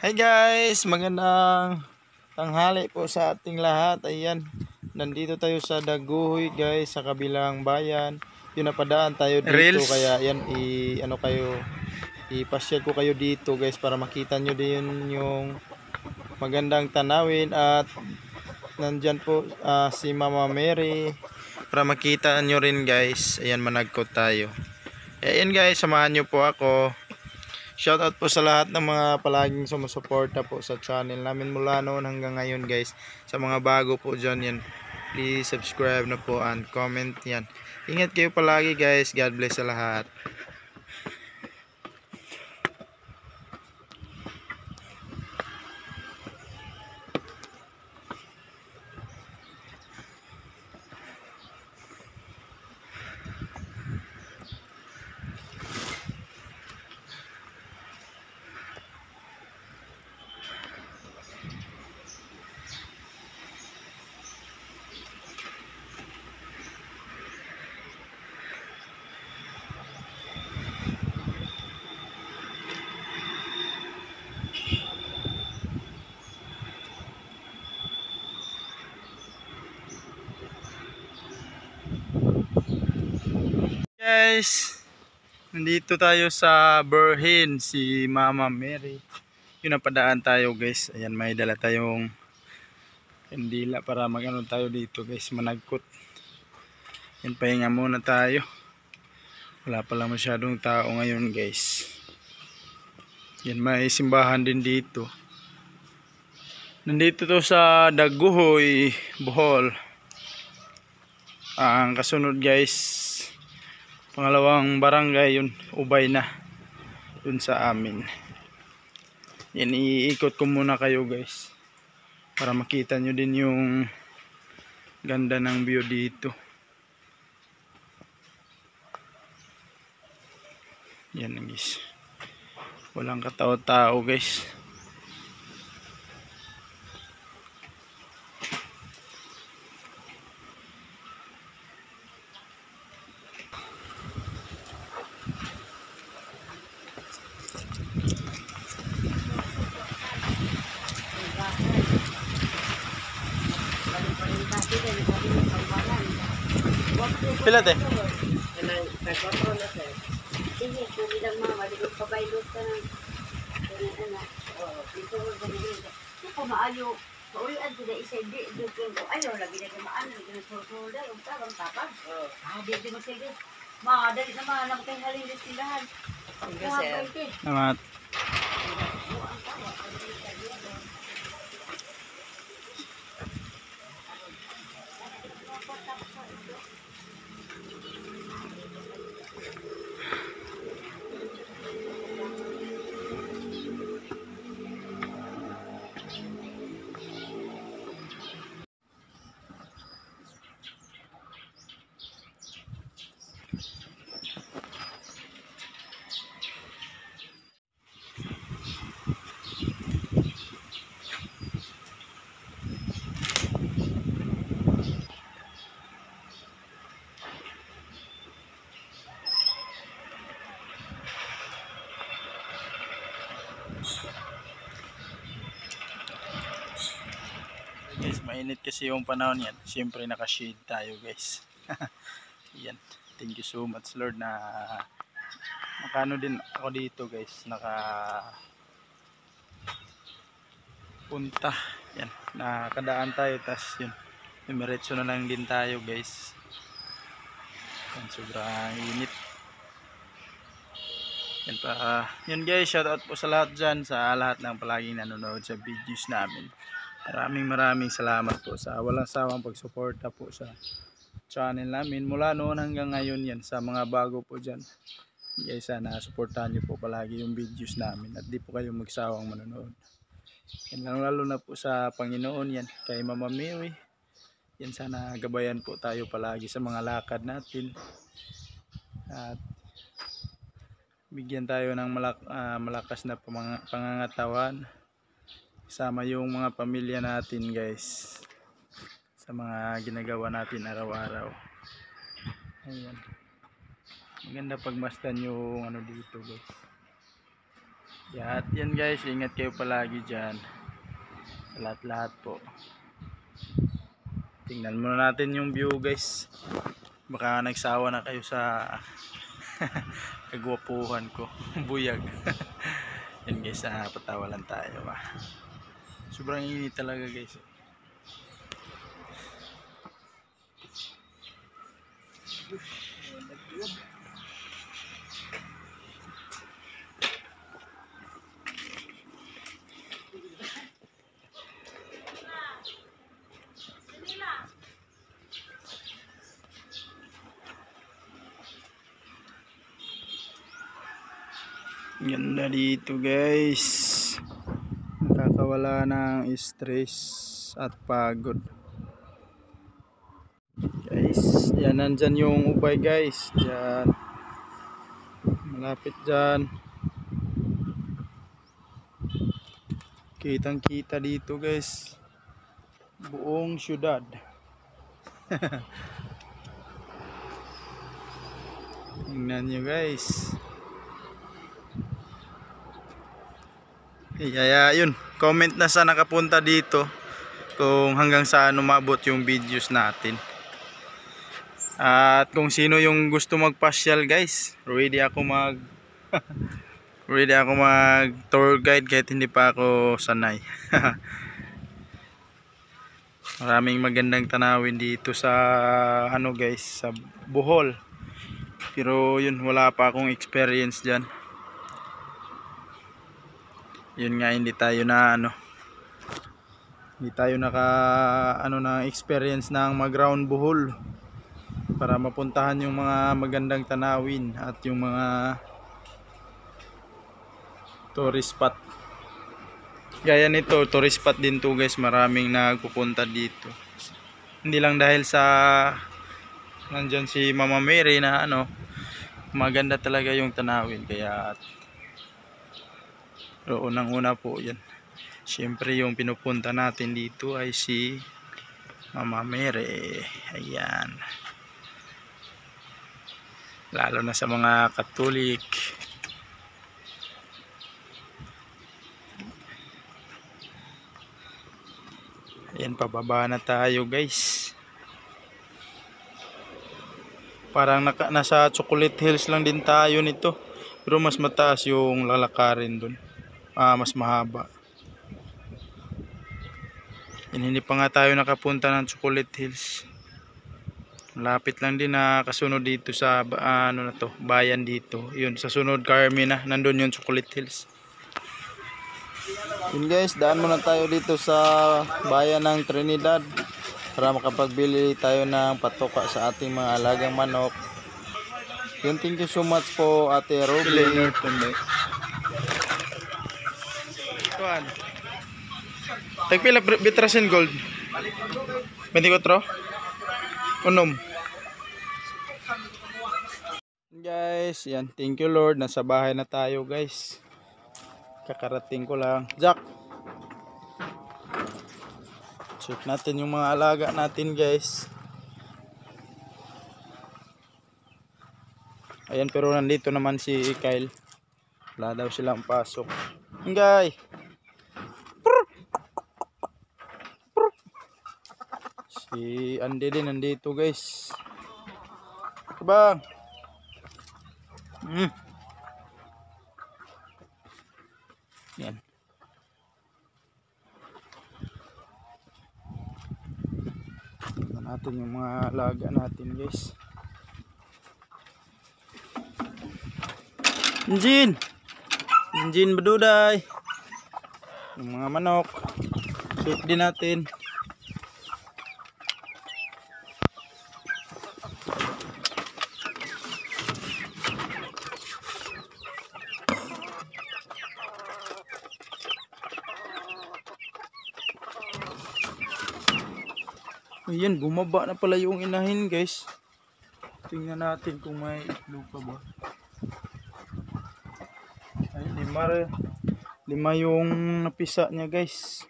Hi guys, magandang tanghali po sa ating lahat. Ayan, nandito tayo sa Daguhoy guys, sa kabilang bayan. Yung napadaan tayo dito, Reels. Kaya yan ipasyal ko kayo dito guys para makita nyo din yung magandang tanawin. At nandyan po si Mama Mary para makita nyo rin guys. Ayan, managkot tayo. Ayan guys, samahan nyo po ako. Shoutout po sa lahat ng mga palaging sumusuporta po sa channel namin mula noon hanggang ngayon guys. Sa mga bago po dyan, yan, please subscribe na po and comment yan. Ingat kayo palagi guys. God bless sa lahat. Guys, nandito tayo sa Berhin, si Mama Mary. Yung napadaan tayo guys. Ayan, may dala tayong kandila para magano tayo dito guys, managkot. Yan, pahinga muna tayo. Wala pala masyadong tao ngayon guys. Yan, may simbahan din dito. Nandito to sa Daguhoy, Bohol. Ang kasunod guys, pangalawang barangay yun, Ubay na dun sa amin. Yan, iikot ko muna kayo guys para makita nyo din yung ganda ng view dito. Yan guys, walang katao-tao guys. Pila te? Salamat. Guys, mainit kasi yung panahon yan. Siyempre naka-shade tayo guys. Yan. Thank you so much Lord na nakano din ako dito guys. Punta. Yan. Nakadaan tayo. Tas yun. Dumiretso na lang din tayo guys. Yan, sobrang init. Yan pa. Yun guys, shoutout po sa lahat dyan. Sa lahat ng palaging nanonood sa videos namin. Maraming salamat po sa walang sawang pagsuporta po sa channel namin mula noon hanggang ngayon. Yan, sa mga bago po dyan guys, sana suportahan nyo po palagi yung videos namin at di po kayo magsawang manonood. Yan, lalo na po sa Panginoon, yan, kay Mama Mary. Yan, sana gabayan po tayo palagi sa mga lakad natin at bigyan tayo ng malakas na pangangatawan kasama yung mga pamilya natin guys sa mga ginagawa natin araw-araw. Ayan, maganda pagmasdan yung ano dito guys, At yan guys, ingat kayo palagi dyan. Sa lahat-lahat po. Tingnan muna natin yung view guys. Baka nagsawa na kayo sa kagwapuhan ko. Buyag. Yan guys, patawa lang tayo ba. Sobrang init talaga guys. Ganda dito guys, nakakawala ng stress at pagod guys. Yan, nandyan yung ubay guys, yan malapit dyan, kitang kita dito guys buong syudad. Tingnan nyo guys. Kaya yun, comment na sa nakapunta dito kung hanggang saan umabot yung videos natin. At kung sino yung gusto magpasyal guys, ready ako mag tour guide kahit hindi pa ako sanay. Maraming magandang tanawin dito sa ano guys, sa Bohol. Pero yun, wala pa akong experience diyan. Yun nga, hindi tayo na experience ng mag-round Bohol para mapuntahan yung mga magandang tanawin at yung mga tourist spot. Gaya nito, tourist spot din to guys, maraming nagpupunta dito. Hindi lang dahil sa nandyan si Mama Mary na maganda talaga yung tanawin, kaya unang-una po yan. Siyempre yung pinupunta natin dito ay si Mama Mary. Ayan. Lalo na sa mga Katolik. Ayan, pababa na tayo guys. Parang nasa Chocolate Hills lang din tayo nito. Pero mas mataas yung lalakarin dun. Mas mahaba. Hindi pa nga tayo nakapunta ng Chocolate Hills. Malapit lang din na kasunod dito sa bayan dito. Yun, sa sunod Carmina, nandun yung Chocolate Hills. Yun guys, daan muna tayo dito sa bayan ng Trinidad para makapagbili tayo ng patoka sa ating mga alagang manok. Yun, thank you so much po Ate Robby. Tagpila Bitrasin Gold 24 unom guys. Yan, thank you Lord, nasa bahay na tayo guys, kakarating ko lang. Jack, check natin yung mga alaga natin guys. Ayan, pero nandito naman si Kyle, wala daw silang pasok. Ngay, si Andy din nandito guys. Bang. Yan. Tingnan natin yung mga alaga natin guys. Injin baduday. Yung mga manok, check din natin. Ayan, bumaba na pala yung inahin guys. Tingnan natin kung may itlog pa ba. Ay, lima yung napisa niya guys.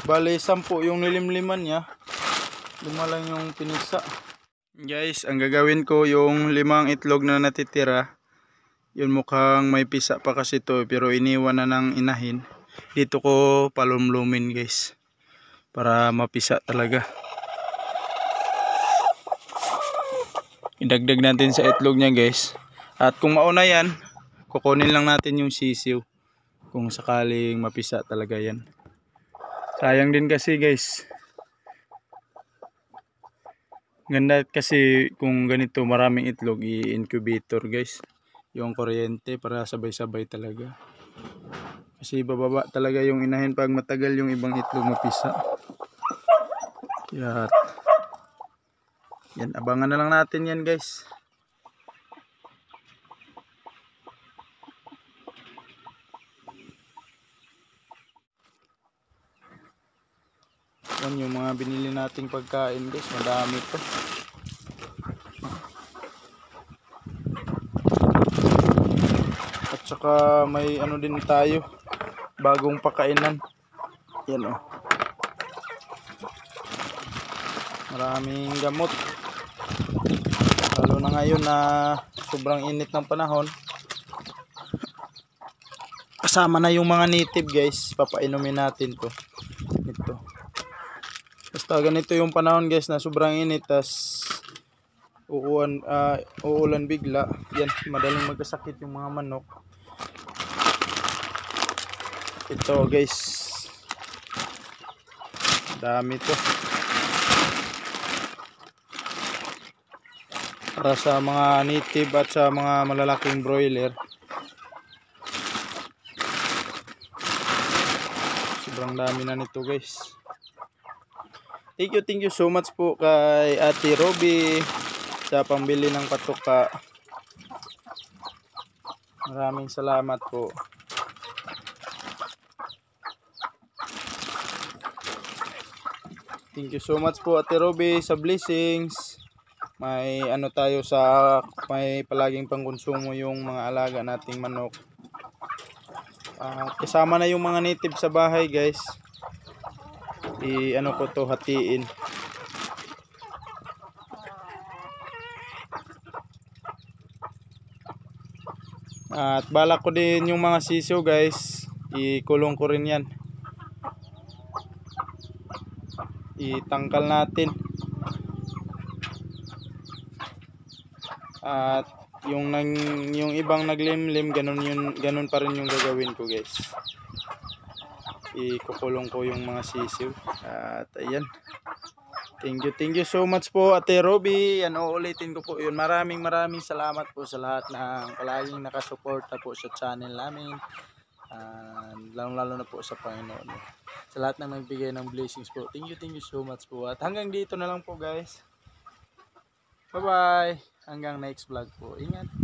Bale, 10 yung nilimliman niya, 5 lang yung pinisa. Guys, ang gagawin ko yung 5 itlog na natitira. Yun mukhang may pisa pa kasi to pero iniwan na ng inahin. Dito ko palumlumin guys. Para mapisa talaga. Idagdag natin sa itlog niya guys. At kung mauna yan, kukunin lang natin yung sisiw. Kung sakaling mapisa talaga yan. Sayang din kasi guys. Ganda kasi kung ganito maraming itlog i-incubator guys. Yung kuryente para sabay-sabay talaga. Kasi bababa talaga yung inahin pag matagal yung ibang itlog mapisa. Yan, abangan na lang natin yan guys. Yan yung mga binili nating pagkain guys, madami to. At saka may ano din tayo, bagong pakainan. Yan oh. Maraming gamot. Lalo na ngayon na sobrang init ng panahon. Kasama na yung mga native guys, papainumin natin to. Ito. Basta ganito yung panahon guys na sobrang init, tas uulan bigla. Yan, madaling magkasakit yung mga manok. Ito guys, dami to. Para sa mga native at sa mga malalaking broiler. Sobrang dami na nito guys. Thank you so much po kay Ate Roby sa pambili ng patuka. Maraming salamat po. Thank you so much po Ate Roby sa blessings. May ano tayo may palaging pangkonsumo yung mga alaga nating manok. Kasama na yung mga native sa bahay guys. Ano ko to hatiin. At balak ko din yung mga sisiw guys, ikulong ko rin yan. Itangkal natin. At yung ibang naglimlim, ganun pa rin yung gagawin ko guys. Ikukulong ko yung mga sisiw. At ayan. Thank you so much po Ate Roby. Yan, uulitin ko po yun. Maraming salamat po sa lahat ng palaging nakasuporta po sa channel namin. Lalo na po sa Panginoon. Sa lahat ng nagbigay ng blessings po. Thank you so much po. At hanggang dito na lang po guys. Bye bye. Hanggang next vlog po. Ingat.